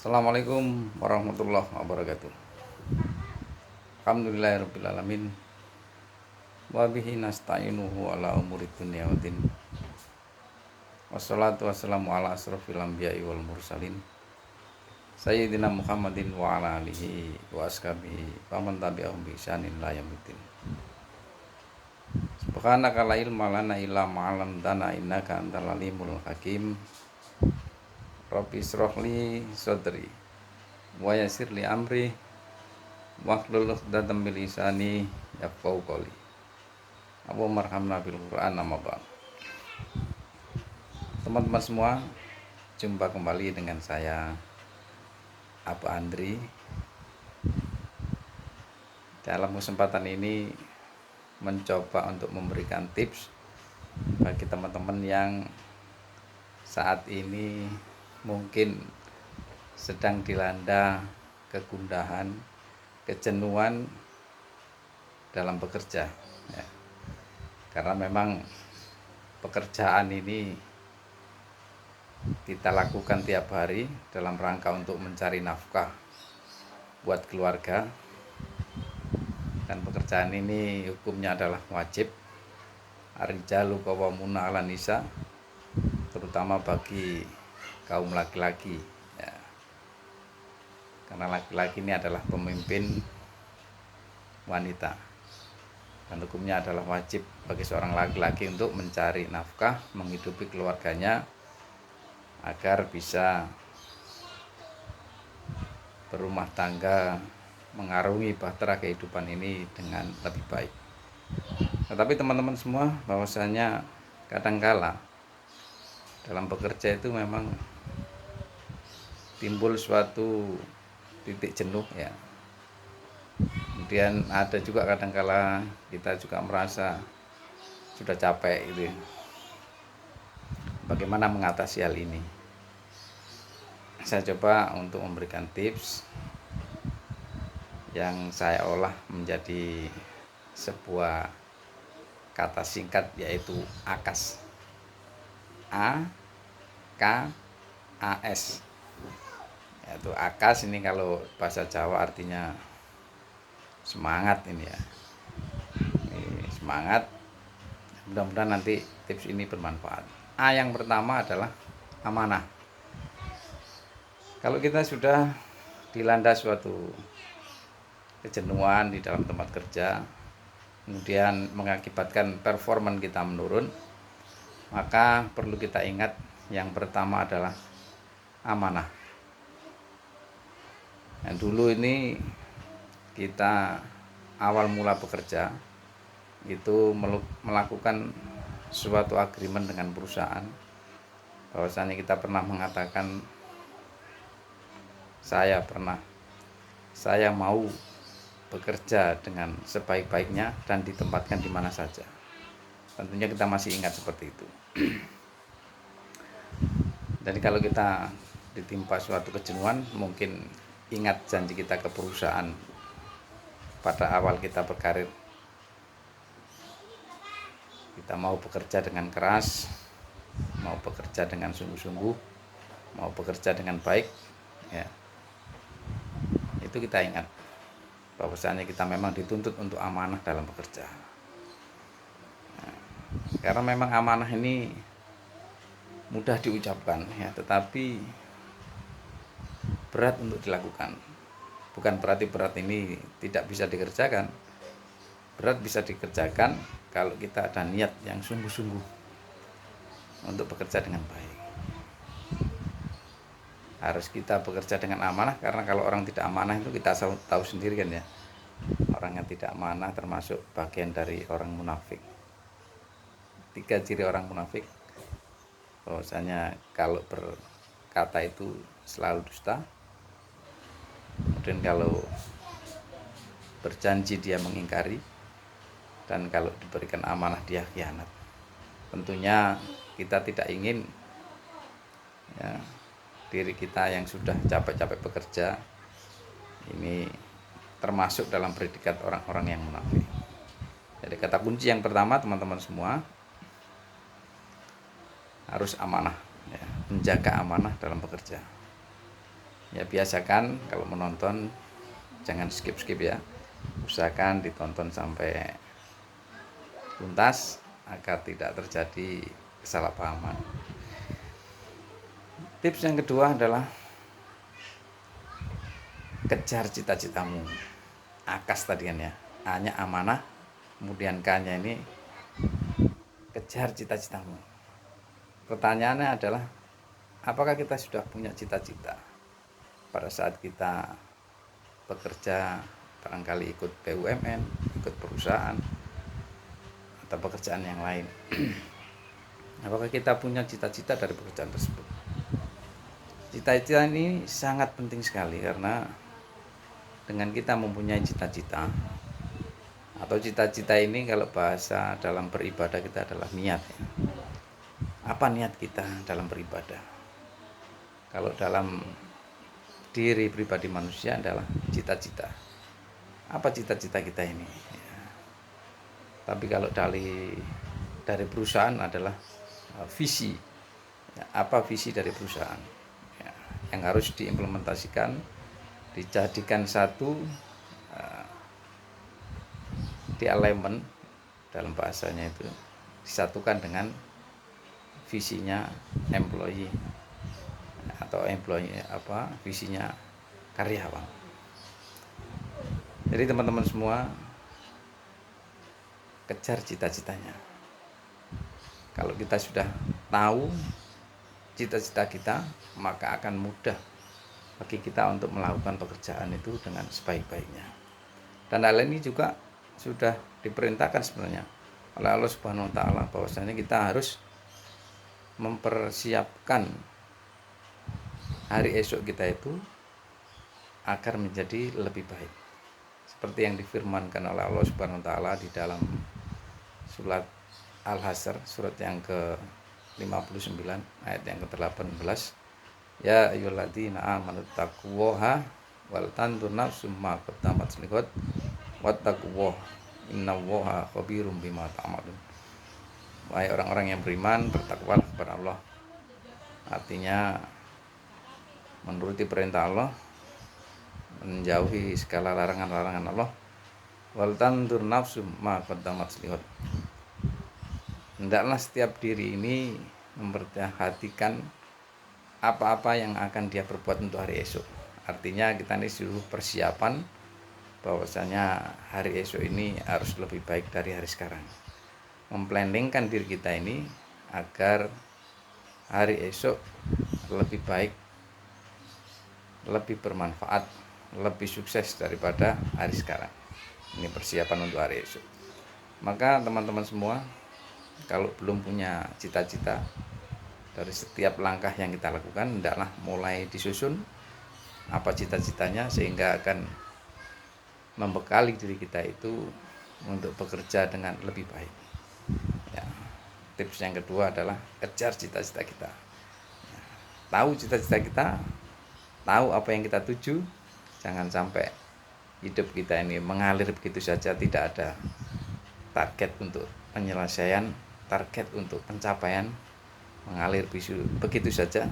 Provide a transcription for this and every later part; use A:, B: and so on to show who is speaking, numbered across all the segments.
A: Assalamualaikum warahmatullahi wabarakatuh. Alhamdulillahirrabbilalamin. Wabihi nasta'inuhu ala umuri dunya waddin. Wassalatu wassalamu ala asrafil anbiya'i wal mursalin Sayyidina Muhammadin wa ala alihi wa ashabihi Faman tabi'ahum bi ihsanin ila yaumiddin. Subhanaka la ilma lana illa ma'alamtana innaka antal alimul hakim. Rabbi ishrahli sadri wa yassirli amri wahlul 'uqdatam min lisani yafqahu qawli. Allahumma arhamna bil Qur'an amma ba'd. Teman-teman semua, jumpa kembali dengan saya Abu Andri. Dalam kesempatan ini mencoba untuk memberikan tips bagi teman-teman yang saat ini mungkin sedang dilanda kegundahan, kejenuhan dalam bekerja ya. Karena memang pekerjaan ini kita lakukan tiap hari dalam rangka untuk mencari nafkah buat keluarga, dan pekerjaan ini hukumnya adalah wajib. Ar-rijalu qawwamuna 'alan nisa, terutama bagi kaum laki-laki ya. Karena laki-laki ini adalah pemimpin wanita, dan hukumnya adalah wajib bagi seorang laki-laki untuk mencari nafkah, menghidupi keluarganya agar bisa berumah tangga, mengarungi bahtera kehidupan ini dengan lebih baik. Tetapi teman-teman semua, bahwasanya kadangkala dalam bekerja itu memang timbul suatu titik jenuh ya. Kemudian ada juga kadangkala kita juga merasa sudah capek gitu. Bagaimana mengatasi hal ini? Saya coba untuk memberikan tips yang saya olah menjadi sebuah kata singkat, yaitu AKAS. A K A S. Yaitu AKAS ini kalau bahasa Jawa artinya semangat ini ya. Ini semangat. Mudah-mudahan nanti tips ini bermanfaat. A yang pertama adalah amanah. Kalau kita sudah dilanda suatu kejenuhan di dalam tempat kerja, kemudian mengakibatkan performa kita menurun, maka perlu kita ingat yang pertama adalah amanah. Dan dulu ini kita awal mula bekerja itu melakukan suatu agreement dengan perusahaan, bahwasanya kita pernah mengatakan saya mau bekerja dengan sebaik-baiknya dan ditempatkan di mana saja. Tentunya kita masih ingat seperti itu. Jadi kalau kita ditimpa suatu kejenuhan, mungkin ingat janji kita ke perusahaan pada awal kita berkarir. Kita mau bekerja dengan keras, mau bekerja dengan sungguh-sungguh, mau bekerja dengan baik ya. Itu kita ingat bahwasanya kita memang dituntut untuk amanah dalam bekerja. Nah, karena memang amanah ini mudah diucapkan ya, tetapi berat untuk dilakukan. Bukan berarti berat ini tidak bisa dikerjakan. Berat bisa dikerjakan kalau kita ada niat yang sungguh-sungguh untuk bekerja dengan baik. Harus kita bekerja dengan amanah, karena kalau orang tidak amanah itu kita tahu sendiri kan ya. Orang yang tidak amanah termasuk bagian dari orang munafik. 3 ciri orang munafik: bahwasanya kalau berkata itu selalu dusta, kemudian kalau berjanji dia mengingkari, dan kalau diberikan amanah dia khianat. Tentunya kita tidak ingin ya, diri kita yang sudah capek-capek bekerja ini termasuk dalam predikat orang-orang yang munafik. Jadi kata kunci yang pertama teman-teman semua harus amanah ya, menjaga amanah dalam bekerja. Ya biasakan kalau menonton jangan skip-skip ya, usahakan ditonton sampai tuntas agar tidak terjadi kesalahpahaman. Tips yang kedua adalah kejar cita-citamu. Akas tadi kan ya, A-nya amanah, kemudian K-nya ini kejar cita-citamu. Pertanyaannya adalah, apakah kita sudah punya cita-cita pada saat kita bekerja, barangkali ikut BUMN, ikut perusahaan, atau pekerjaan yang lain? Apakah kita punya cita-cita dari pekerjaan tersebut? Cita-cita ini sangat penting sekali, karena dengan kita mempunyai cita-cita, atau cita-cita ini kalau bahasa dalam beribadah kita adalah niat ya. Apa niat kita dalam beribadah? Kalau dalam diri pribadi manusia adalah cita-cita. Apa cita-cita kita ini ya. Tapi kalau dari perusahaan adalah visi ya. Apa visi dari perusahaan ya, yang harus diimplementasikan, dijadikan satu, di alignment dalam bahasanya itu, disatukan dengan visinya employee atau visinya karyawan. Jadi teman-teman semua, kejar cita-citanya. Kalau kita sudah tahu cita-cita kita, maka akan mudah bagi kita untuk melakukan pekerjaan itu dengan sebaik-baiknya. Dan hal ini juga sudah diperintahkan sebenarnya oleh Allah Subhanahu wa taala, bahwasanya kita harus mempersiapkan hari esok kita itu agar menjadi lebih baik. Seperti yang difirmankan oleh Allah Subhanahu wa taala di dalam surat Al-Hasyr, surat yang ke-59 ayat yang ke-18. Ya ayyuhalladzina amanu taqullaha wal tanzur nafsum ma qaddamat lighad wattaqullaha innallaha khabirum bima ta'malun. Wahai orang-orang yang beriman, bertakwalah kepada Allah. Artinya menuruti perintah Allah, menjauhi segala larangan-larangan Allah. Wal tanzur nafsum ma qaddamat lighad. Hendaklah setiap diri ini memperhatikan apa-apa yang akan dia perbuat untuk hari esok. Artinya kita ini disuruh persiapan bahwasanya hari esok ini harus lebih baik dari hari sekarang. Memplanningkan diri kita ini agar hari esok lebih baik, lebih bermanfaat, lebih sukses daripada hari sekarang. Ini persiapan untuk hari esok. Maka teman-teman semua, kalau belum punya cita-cita dari setiap langkah yang kita lakukan, hendaklah mulai disusun apa cita-citanya, sehingga akan membekali diri kita itu untuk bekerja dengan lebih baik ya. Tips yang kedua adalah kejar cita-cita kita ya. Tahu cita-cita kita, tahu apa yang kita tuju. Jangan sampai hidup kita ini mengalir begitu saja, tidak ada target untuk penyelesaian, target untuk pencapaian, mengalir begitu saja.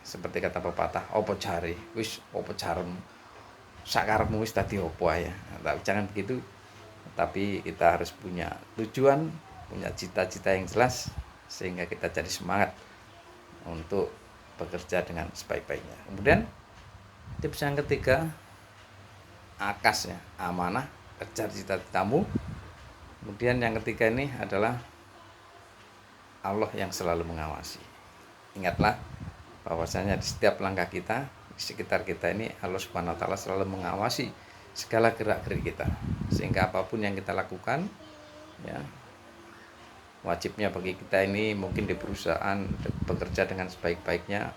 A: Seperti kata pepatah, opo cari wis opo caremu, sakarepmu wis dadi opo ya. Jangan begitu, tapi kita harus punya tujuan, punya cita-cita yang jelas, sehingga kita jadi semangat untuk bekerja dengan sebaik-baiknya. Kemudian tips yang ketiga, akas ya, amanah, kejar cita-citamu. Kemudian yang ketiga ini adalah Allah yang selalu mengawasi. Ingatlah bahwasanya di setiap langkah kita, di sekitar kita ini, Allah Subhanahu wa taala selalu mengawasi segala gerak-gerik kita, sehingga apapun yang kita lakukan ya, wajibnya bagi kita ini mungkin di perusahaan bekerja dengan sebaik-baiknya,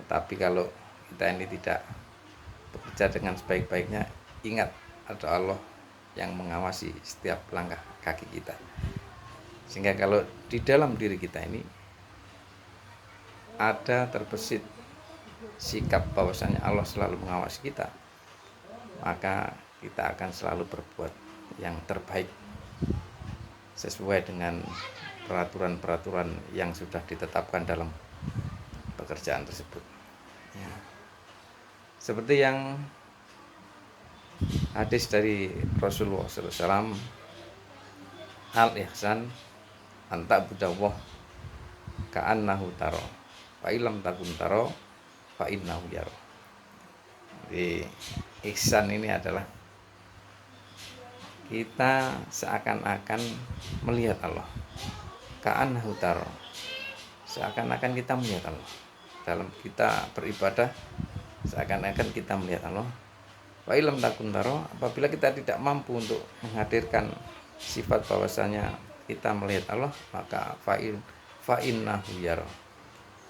A: tetapi kalau kita ini tidak bekerja dengan sebaik-baiknya, ingat ada Allah yang mengawasi setiap langkah kaki kita. Sehingga kalau di dalam diri kita ini ada terbesit sikap bahwasanya Allah selalu mengawasi kita, maka kita akan selalu berbuat yang terbaik sesuai dengan peraturan-peraturan yang sudah ditetapkan dalam pekerjaan tersebut. Seperti yang hadis dari Rasulullah SAW, al-ihsan anta budawah ka'annahu taro fa ilam takun taro fa innahu yaro. Jadi ihsan ini adalah kita seakan-akan melihat Allah, ka'annahu taro, seakan-akan kita melihat Allah. Dalam kita beribadah seakan-akan kita melihat Allah. Wa ilam takun taro, apabila kita tidak mampu untuk menghadirkan sifat bahwasanya kita melihat Allah, maka fa innahu yaro,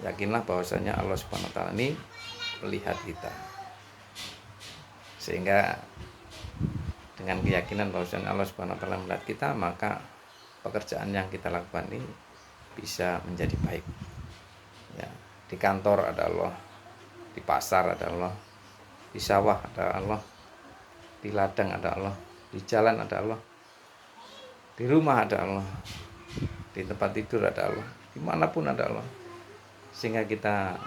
A: yakinlah bahwasanya Allah Subhanahu wa taala ini melihat kita. Sehingga dengan keyakinan bahwasanya Allah Subhanahu wa taala melihat kita, maka pekerjaan yang kita lakukan ini bisa menjadi baik. Ya, di kantor ada Allah, di pasar ada Allah, di sawah ada Allah, di ladang ada Allah, di jalan ada Allah, di rumah ada Allah, di tempat tidur ada Allah, dimanapun ada Allah. Sehingga kita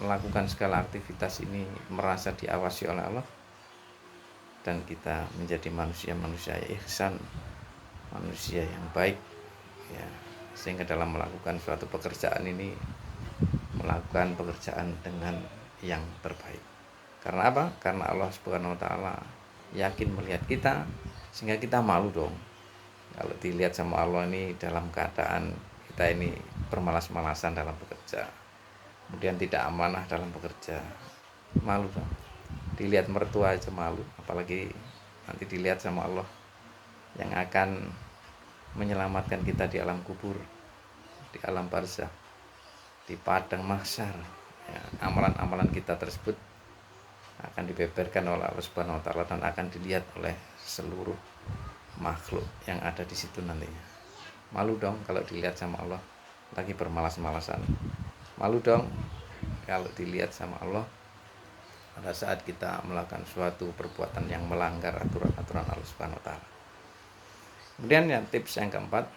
A: melakukan segala aktivitas ini merasa diawasi oleh Allah, dan kita menjadi manusia-manusia ihsan, manusia yang baik, ya. Sehingga dalam melakukan suatu pekerjaan ini melakukan pekerjaan dengan yang terbaik. Karena apa? Karena Allah Subhanahu wa taala yakin melihat kita, sehingga kita malu dong kalau dilihat sama Allah ini dalam keadaan kita ini bermalas-malasan dalam bekerja, kemudian tidak amanah dalam bekerja. Malu dong. Dilihat mertua aja malu, apalagi nanti dilihat sama Allah yang akan menyelamatkan kita di alam kubur, di alam barzakh, di padang mahsyar. Ya, amalan-amalan kita tersebut akan dibeberkan oleh Allah Subhanahu wa taala dan akan dilihat oleh seluruh makhluk yang ada di situ nantinya. Malu dong kalau dilihat sama Allah lagi bermalas-malasan. Malu dong kalau dilihat sama Allah pada saat kita melakukan suatu perbuatan yang melanggar aturan-aturan Allah Subhanahu wa taala. Kemudian yang tips yang keempat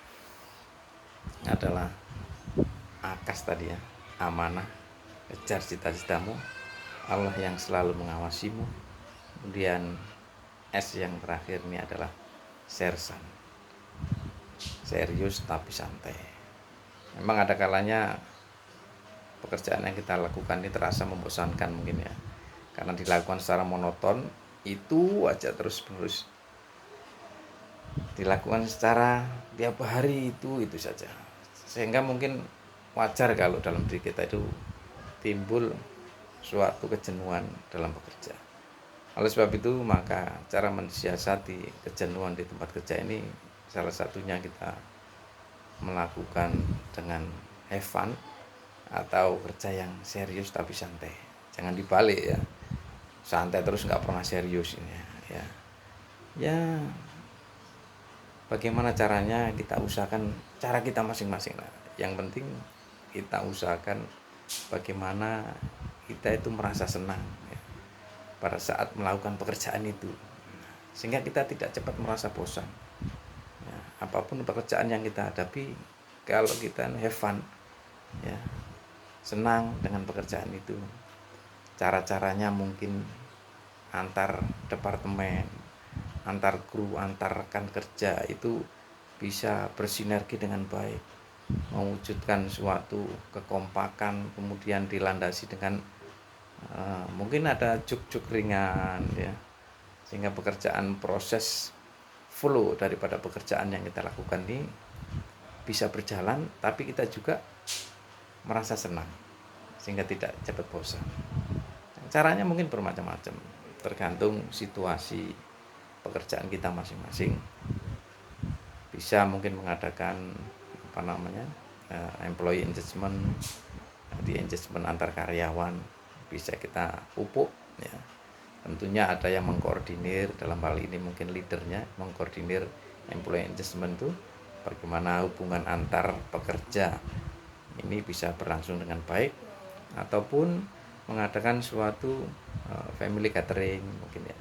A: adalah akas tadi ya, amanah, kejar cita-citamu, Allah yang selalu mengawasimu. Kemudian S yang terakhir ini adalah sersan, serius tapi santai. Memang ada kalanya pekerjaan yang kita lakukan ini terasa membosankan mungkin ya, karena dilakukan secara monoton, itu aja terus-menerus dilakukan secara tiap hari, itu saja, sehingga mungkin wajar kalau dalam diri kita itu timbul suatu kejenuhan dalam bekerja. Oleh sebab itu, maka cara mensiasati kejenuhan di tempat kerja ini salah satunya kita melakukan dengan have fun atau kerja yang serius tapi santai. Jangan dibalik ya, santai terus nggak pernah serius ini ya. Ya, bagaimana caranya, kita usahakan cara kita masing-masing lah. Yang penting kita usahakan bagaimana kita itu merasa senang ya, pada saat melakukan pekerjaan itu, sehingga kita tidak cepat merasa bosan ya. Apapun pekerjaan yang kita hadapi, kalau kita have fun ya, senang dengan pekerjaan itu, cara-caranya mungkin antar departemen, antar kru, antar rekan kerja itu bisa bersinergi dengan baik, mewujudkan suatu kekompakan, kemudian dilandasi dengan mungkin ada juk-juk ringan ya, sehingga pekerjaan, proses flow daripada pekerjaan yang kita lakukan ini bisa berjalan, tapi kita juga merasa senang sehingga tidak cepat bosan. Caranya mungkin bermacam-macam, tergantung situasi pekerjaan kita masing-masing. Bisa mungkin mengadakan employee engagement, di engagement antar karyawan bisa kita pupuk ya. Tentunya ada yang mengkoordinir, dalam hal ini mungkin leadernya mengkoordinir employee engagement itu, bagaimana hubungan antar pekerja ini bisa berlangsung dengan baik, ataupun mengadakan suatu family gathering mungkin ya,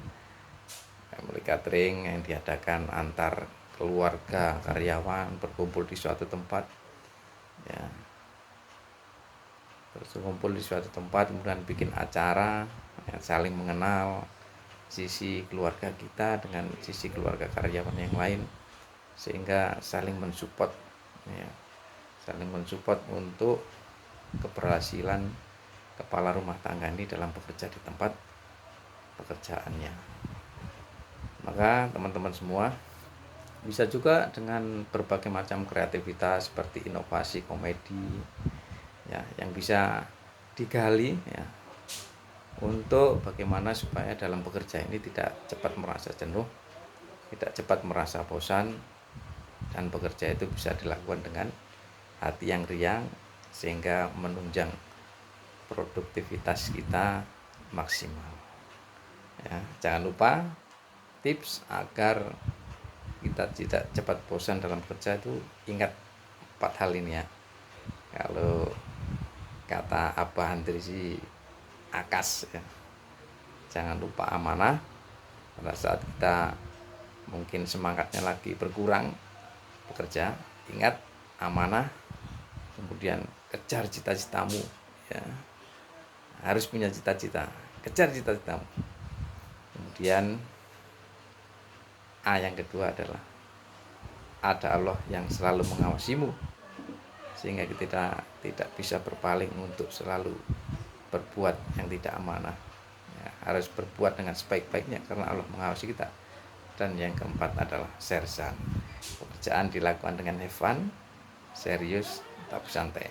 A: family gathering yang diadakan antar keluarga karyawan berkumpul di suatu tempat ya. berkumpul di suatu tempat, kemudian bikin acara, ya, saling mengenal sisi keluarga kita dengan sisi keluarga karyawan yang lain, sehingga saling mensupport, ya, saling mensupport untuk keberhasilan kepala rumah tangga ini dalam bekerja di tempat pekerjaannya. Maka teman-teman semua bisa juga dengan berbagai macam kreativitas seperti inovasi komedi, ya, yang bisa digali, ya, untuk bagaimana supaya dalam bekerja ini tidak cepat merasa jenuh, tidak cepat merasa bosan, dan bekerja itu bisa dilakukan dengan hati yang riang sehingga menunjang produktivitas kita maksimal. Ya, jangan lupa tips agar kita tidak cepat bosan dalam bekerja itu, ingat 4 hal ini ya. Kalau kata Abah Andri Akas, ya, jangan lupa amanah. Pada saat kita mungkin semangatnya lagi berkurang bekerja, ingat amanah. Kemudian kejar cita-citamu, ya, harus punya cita-cita, kejar cita-citamu. Kemudian yang kedua adalah ada Allah yang selalu mengawasimu, sehingga kita tidak bisa berpaling untuk selalu berbuat yang tidak amanah, ya, harus berbuat dengan sebaik-baiknya karena Allah mengawasi kita. Dan yang keempat adalah sersan, pekerjaan dilakukan dengan have fun, serius tapi santai.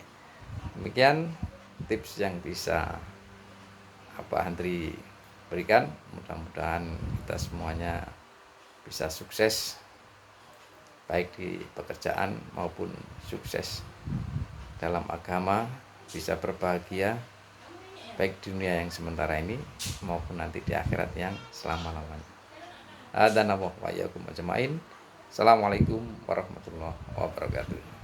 A: Demikian tips yang bisa Pak Andri berikan. Mudah-mudahan kita semuanya bisa sukses baik di pekerjaan maupun sukses dalam agama, bisa berbahagia baik di dunia yang sementara ini maupun nanti di akhirat yang selama-lamanya. Assalamualaikum warahmatullahi wabarakatuh.